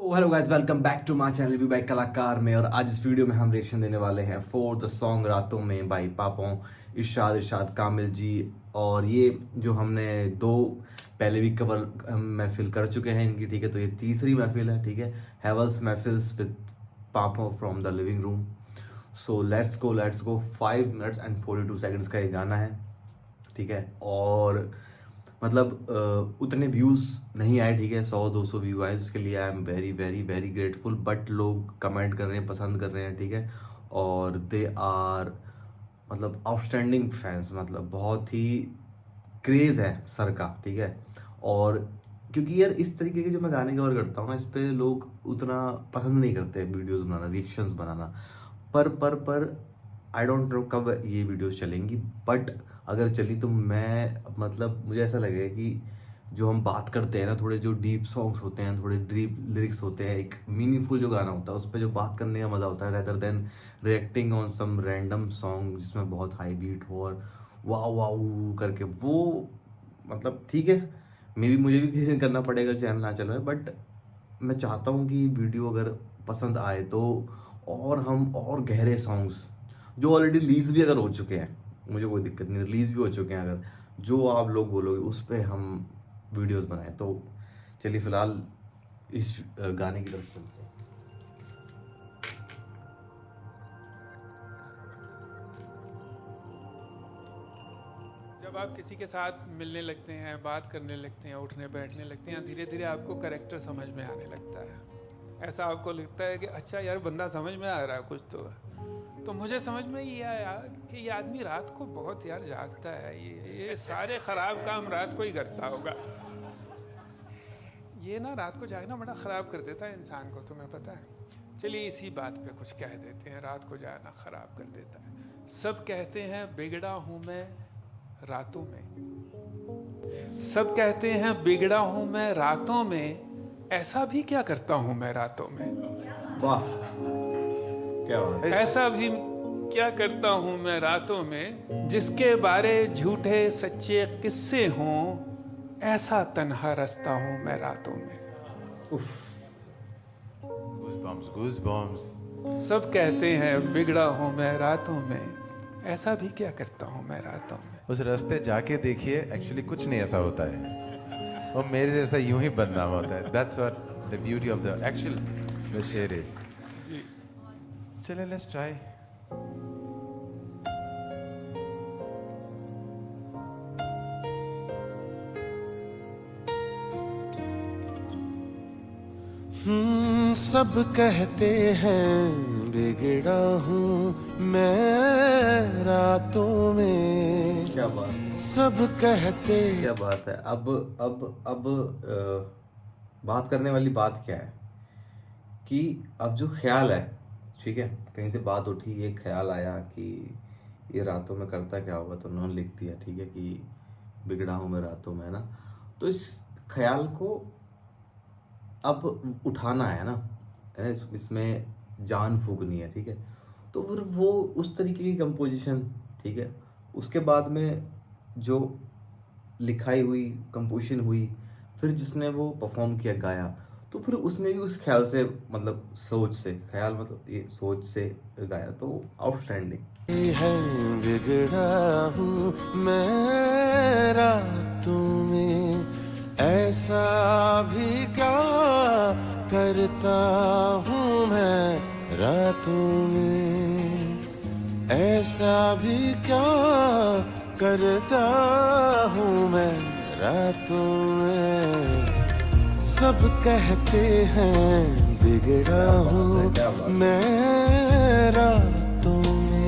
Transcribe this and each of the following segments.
Hello guys, welcome back to my channel review by Kalakar में। और आज इस वीडियो में हम रिएक्शन देने वाले हैं फॉर द सॉन्ग रातों में बाय पापों, इरशाद कामिल जी। और ये जो हमने दो पहले भी कवर महफिल कर चुके हैं इनकी, ठीक है। तो ये तीसरी महफिल है, ठीक है। हैवल्स महफिल्स विद पापों from the living room. So let's go 5 minutes and 42 seconds का ये गाना है, ठीक है। और मतलब उतने व्यूज़ नहीं आए, ठीक है। 100-200 व्यू आए, उसके लिए I am very very very grateful. But लोग कमेंट कर रहे हैं, पसंद कर रहे हैं, ठीक है। और दे आर मतलब आउटस्टैंडिंग फैंस, मतलब बहुत ही क्रेज़ है सर का, ठीक है। और क्योंकि यार इस तरीके के जो मैं गाने कवर करता हूँ ना, इस पे लोग उतना पसंद नहीं करते वीडियोस बनाना, रिएक्शंस बनाना। पर आई डोंट नो कब ये वीडियोस चलेंगी, बट अगर चली तो मैं मतलब मुझे ऐसा लगेगा कि जो हम बात करते हैं ना, थोड़े जो डीप सॉन्ग्स होते हैं, थोड़े डीप लिरिक्स होते हैं, एक मीनिंगफुल जो गाना होता है उस पर जो बात करने का मज़ा होता है, rather than reacting on some random song जिसमें बहुत हाई बीट हो और वाह वाह करके वो, मतलब ठीक है। मे बी मुझे भी किसी दिन करना पड़ेगा, चैनल ना चल रहा है। बट मैं चाहता हूँ कि वीडियो अगर पसंद आए तो और हम और गहरे सॉन्ग्स जो ऑलरेडी रिलीज भी अगर हो चुके हैं, मुझे कोई दिक्कत नहीं, रिलीज भी हो चुके हैं, अगर जो आप लोग बोलोगे उस पर हम वीडियोस बनाएं। तो चलिए फिलहाल इस गाने की तरफ चलते हैं। जब आप किसी के साथ मिलने लगते हैं, बात करने लगते हैं, उठने बैठने लगते हैं, धीरे धीरे आपको कैरेक्टर समझ में आने लगता है। ऐसा आपको लगता है कि अच्छा यार बंदा समझ में आ रहा है कुछ तो मुझे समझ में ये आया कि ये आदमी रात को बहुत यार जागता है, ये सारे ख़राब काम रात को ही करता होगा। ये ना रात को जागना बड़ा ख़राब कर देता है इंसान को, तुम्हें पता है। चलिए इसी बात पे कुछ कह देते हैं, रात को जागना ख़राब कर देता है। सब कहते हैं बिगड़ा हूँ मैं रातों में, सब कहते हैं बिगड़ा हूं मैं रातों में, ऐसा भी क्या करता हूं मैं रातों में, वाह, क्या बात है। ऐसा भी क्या करता हूं मैं रातों में, जिसके बारे झूठे सच्चे किस्से हों, ऐसा तन्हा रस्ता हूं मैं रातों में। उफ, Goosebumps. सब कहते हैं बिगड़ा हूं मैं रातों में, ऐसा भी क्या करता हूं मैं रातों में। उस रास्ते जाके देखिए, एक्चुअली कुछ नहीं ऐसा होता है, और मेरे जैसा यूं ही बदनाम होता है। That's what the beauty of the actual the शेर इज। जी चले, लेट्स ट्राई। सब कहते हैं बिगड़ा हूँ मैं रातों में, क्या बात, सब कहते। क्या बात है। अब बात करने वाली बात क्या है कि अब जो ख्याल है, ठीक है, कहीं से बात उठी, ये ख्याल आया कि ये रातों में करता क्या होगा, तो उन्होंने लिख दिया, ठीक है, कि बिगड़ा हूँ मैं रातों में, है ना। तो इस ख्याल को अब उठाना है ना, है, इसमें जान फूकनी है, ठीक है। तो फिर वो उस तरीके की कंपोजिशन, ठीक है। उसके बाद में जो लिखाई हुई, कंपोजिशन हुई, फिर जिसने वो परफॉर्म किया, गाया, तो फिर उसने भी उस ख्याल से, मतलब सोच से, ख्याल मतलब ये सोच से गाया, तो आउटस्टैंडिंग है बिगड़ा हूँ मैं रातों में, ऐसा भी क्या करता हूँ मैं रातों में, ऐसा भी क्या करता हूँ मैं रातों में। सब कहते हैं बिगड़ा हूँ क्या बात है। मैं रातों में।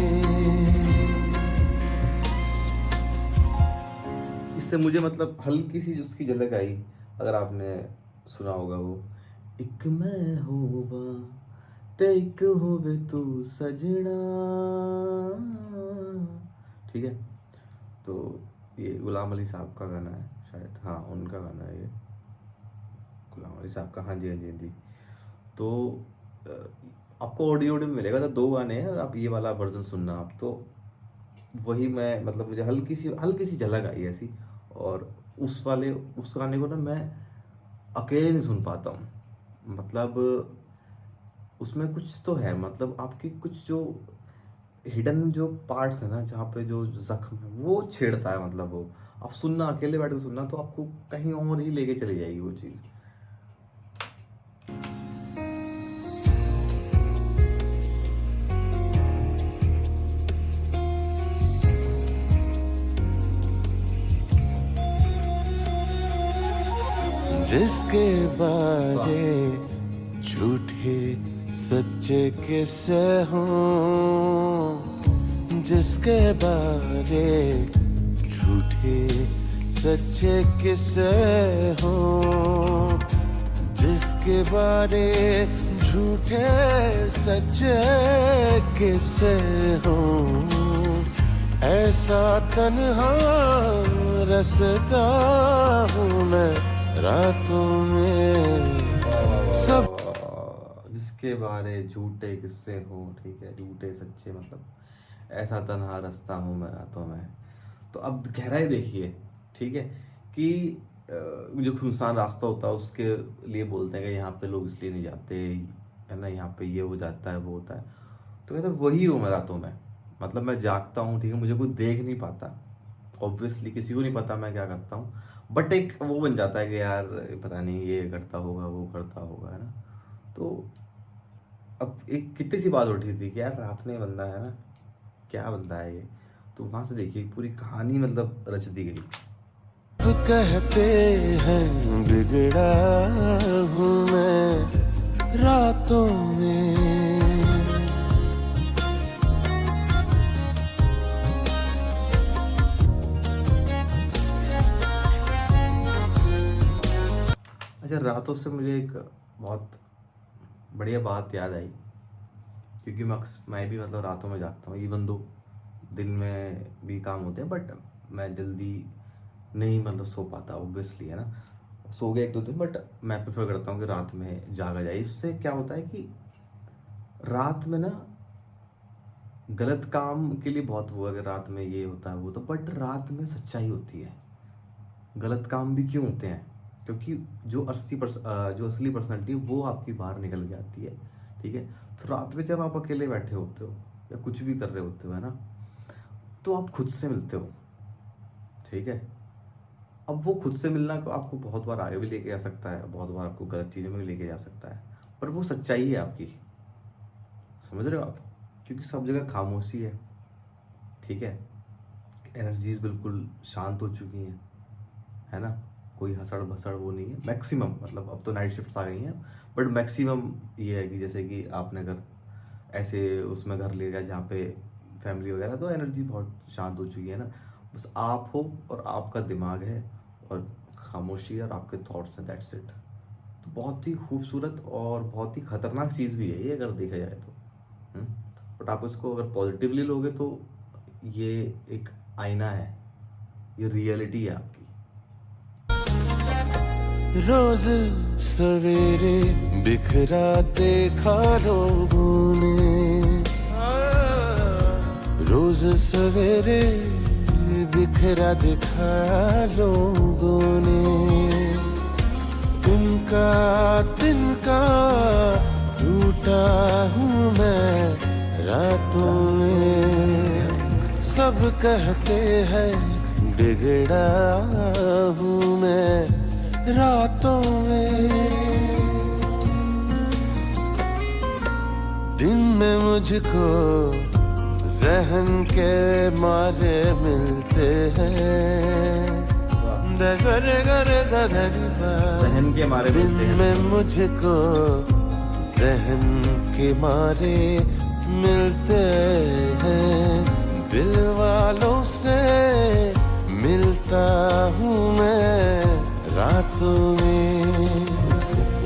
इससे मुझे मतलब हल्की सी उसकी झलक आई, अगर आपने सुना होगा वो, एक मैं होवा ते एक होवे तू सजना, ठीक है। तो ये गुलाम अली साहब का गाना है शायद, हाँ उनका गाना है ये, गुलाम अली साहब का। हाँ जी, हाँ जी, हाँ जी। तो आपको ऑडियो में मिलेगा, तो दो गाने हैं और आप ये वाला वर्जन सुनना आप। तो वही मैं मतलब मुझे हल्की सी झलक आई ऐसी। और उस गाने को ना मैं अकेले नहीं सुन पाता हूँ, मतलब उसमें कुछ तो है, मतलब आपकी कुछ जो हिडन जो पार्ट्स है ना, जहाँ पे जो जख्म है वो छेड़ता है, मतलब वो आप सुनना, अकेले बैठ के सुनना तो आपको कहीं और ही लेके चली जाएगी वो चीज़। जिसके बारे झूठे सच्चे किस्से हों, जिसके बारे झूठे सच्चे किस्से हों, जिसके बारे झूठे सच्चे किस्से हों, ऐसा तन्हा रसता हूँ मैं रातों में सब। जिसके बारे झूठे किस्से हो, ठीक है, झूठे सच्चे, मतलब ऐसा तन्हा रास्ता हूँ मैं रातों में। तो अब गहराई देखिए, ठीक है, कि जो सुनसान रास्ता होता है उसके लिए बोलते हैं कि यहाँ पे लोग इसलिए नहीं जाते, है ना, यहाँ पे ये हो जाता है, वो होता है। तो कहते हैं वही हूँ मैं रातों में, मतलब मैं जागता हूँ, ठीक है, मुझे कोई देख नहीं पाता, ऑब्वियसली किसी को नहीं पता मैं क्या करता हूँ, बट एक वो बन जाता है कि यार पता नहीं ये करता होगा, वो करता होगा, है ना। तो अब एक कितनी सी बात उठी थी कि यार रात में बंदा है ना, क्या बंदा है ये, तो वहां से देखिए पूरी कहानी मतलब रच दी गई। कहते हैं बिगड़ा हूँ मैं रातों में। अच्छा, रातों से मुझे एक बहुत बढ़िया बात याद आई, क्योंकि मैं भी मतलब रातों में जागता हूँ, इवन दो दिन में भी काम होते हैं, बट मैं जल्दी नहीं मतलब सो पाता ऑब्वियसली, है ना। सो गया एक दो दिन, बट मैं प्रेफर करता हूँ कि रात में जागा जाए। इससे क्या होता है कि रात में ना गलत काम के लिए बहुत वो, अगर रात में ये होता है वो, तो बट रात में सच्चाई होती है। गलत काम भी क्यों होते हैं, क्योंकि जो जो असली पर्सनैलिटी है वो आपकी बाहर निकल के आती है, ठीक है। तो रात में जब आप अकेले बैठे होते हो या कुछ भी कर रहे होते हो, है ना, तो आप खुद से मिलते हो, ठीक है। अब वो खुद से मिलना को आपको बहुत बार आगे भी लेके जा सकता है, बहुत बार आपको गलत चीज़ों में भी लेके जा सकता है, पर वो सच्चाई है आपकी, समझ रहे हो आप, क्योंकि सब जगह खामोशी है, ठीक है, एनर्जीज बिल्कुल शांत हो चुकी हैं, है ना, कोई हसड़ भसड़ वो नहीं है मैक्सिमम, मतलब अब तो नाइट शिफ्ट्स आ गई हैं, बट मैक्सिमम ये है कि जैसे कि आपने अगर ऐसे उसमें घर ले गया जहाँ पे फैमिली वगैरह, तो एनर्जी बहुत शांत हो चुकी है ना, बस आप हो और आपका दिमाग है और खामोशी और आपके थॉट्स हैं, दैट्स इट। तो बहुत ही खूबसूरत और बहुत ही खतरनाक चीज़ भी है ये, अगर देखा जाए तो। बट आप इसको अगर पॉजिटिवली लोगे तो ये एक आईना है, ये रियलिटी है आपकी। रोज सवेरे बिखरा देखा लोगों ने, रोज सवेरे बिखरा दिखा लोगों ने, तिनका टूटा हूँ मैं रातों में। सब कहते हैं बिगड़ा हूँ मैं रातों में। दिन में मुझको जहन के मारे मिलते हैं, जहन के मारे दिन मिलते हैं। में मुझको जहन के मारे मिलते हैं, दिल वालों से मिलता हूँ मैं रातों में।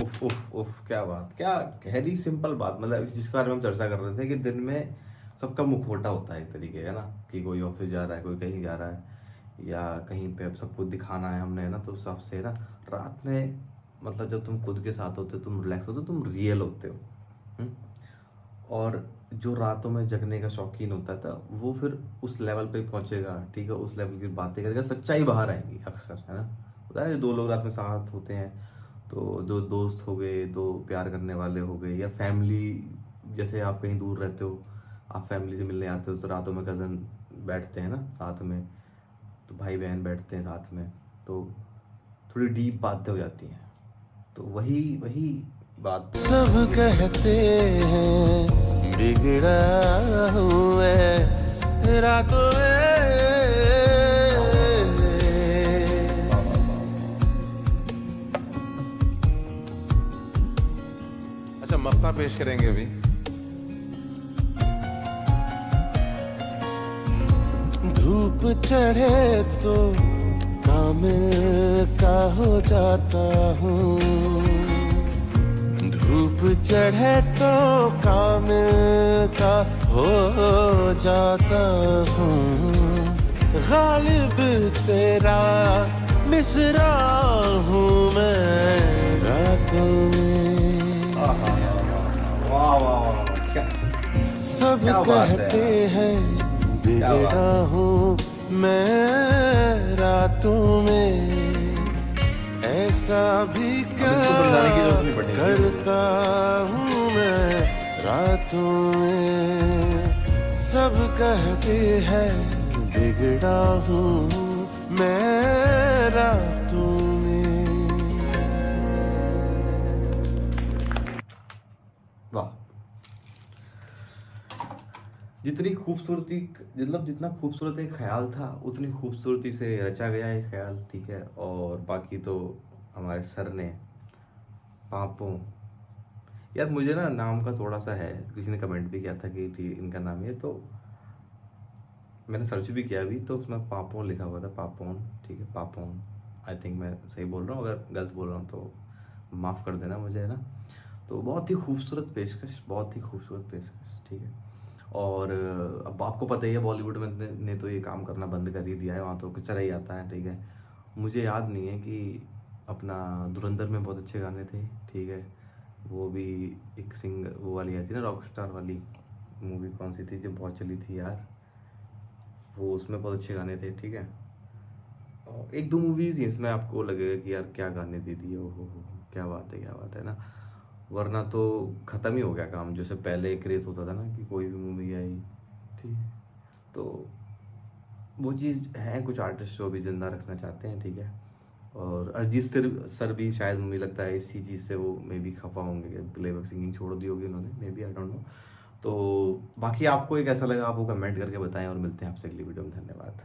उफ उफ उफ, क्या बात, क्या गहरी सिंपल बात, मतलब जिसके बारे में हम चर्चा कर रहे थे कि दिन में सबका मुखौटा होता है एक तरीके का ना, कि कोई ऑफिस जा रहा है, कोई कहीं जा रहा है, या कहीं पे अब सबको दिखाना है हमने, है ना, तो उस हिसाब से ना रात में मतलब जब तुम खुद के साथ होते हो, तुम रिलैक्स होते हो, तुम रियल होते हो। और जो रातों में जगने का शौकीन होता था वो फिर उस लेवल पे पहुंचेगा, ठीक है, उस लेवल की बातें करेगा, सच्चाई बाहर आएंगी अक्सर, है ना। होता है ना, दो लोग रात में साथ होते हैं तो जो दोस्त हो गए, दो प्यार करने वाले हो गए, या फैमिली, जैसे आप कहीं दूर रहते हो, आप फैमिली से मिलने आते हो, तो रातों में कज़न बैठते हैं ना साथ में, तो भाई बहन बैठते हैं साथ में, तो थोड़ी डीप बातें हो जाती हैं। तो वही वही बात। सब कहते हैं बिगड़ा हूँ मैं रातों में। अच्छा, मक्ता पेश करेंगे अभी। धूप चढ़े तो कामिल का हो जाता हूँ, धूप चढ़े तो कामिल का हो जाता हूँ। गालिब तेरा मिसरा हूँ मैं रातों में। वाह वाह वाह, क्या सब क्या बात है कहते यार। हैं क्या बात बिगड़ा हूँ मैं रातों में, ऐसा भी क्या इसको समझाने की जरूरत नहीं पड़ेगी। करता हूँ मैं रातों में। सब कहते हैं बिगड़ा हूँ मैं रातों में। वाह, जितनी खूबसूरती, मतलब जितना खूबसूरत एक ख्याल था, उतनी खूबसूरती से रचा गया है ख्याल, ठीक है। और बाकी तो हमारे सर ने पापों, यार मुझे ना नाम का थोड़ा सा है, किसी ने कमेंट भी किया था कि ठीक इनका नाम है, तो मैंने सर्च भी किया अभी, तो उसमें पापों लिखा हुआ था, पापोन, ठीक है, पापोन। आई थिंक मैं सही बोल रहा हूँ, अगर गलत बोल रहा हूँ तो माफ़ कर देना मुझे, है ना। तो बहुत ही खूबसूरत पेशकश, बहुत ही खूबसूरत पेशकश, ठीक है। और अब आपको पता ही है, बॉलीवुड में ने तो ये काम करना बंद कर ही दिया है, वहाँ तो कचरा ही आता है, ठीक है। मुझे याद नहीं है कि अपना धुरंधर में बहुत अच्छे गाने थे, ठीक है। वो भी एक वो वाली आई थी ना, रॉक स्टार वाली मूवी, कौन सी थी जो बहुत चली थी यार, वो उसमें बहुत अच्छे गाने थे, ठीक है। और एक दो मूवीज़ ही इसमें आपको लगेगा कि यार क्या गाने दे दिए, हो क्या बात है, क्या बात है ना। वरना तो ख़त्म ही हो गया काम, जैसे पहले क्रेज़ होता था ना कि कोई भी मूवी आई, ठीक है। तो वो चीज़ है, कुछ आर्टिस्ट जो भी ज़िंदा रखना चाहते हैं, ठीक है। और अरिजीत सर भी शायद मुझे लगता है इसी चीज़ से वो मे बी खफा होंगे कि प्लेबैक सिंगिंग छोड़ दी होगी उन्होंने, may be, I don't know. तो बाकी आपको एक ऐसा लगा, आप वो कमेंट करके बताएं, और मिलते हैं आपसे अगली वीडियो में। धन्यवाद।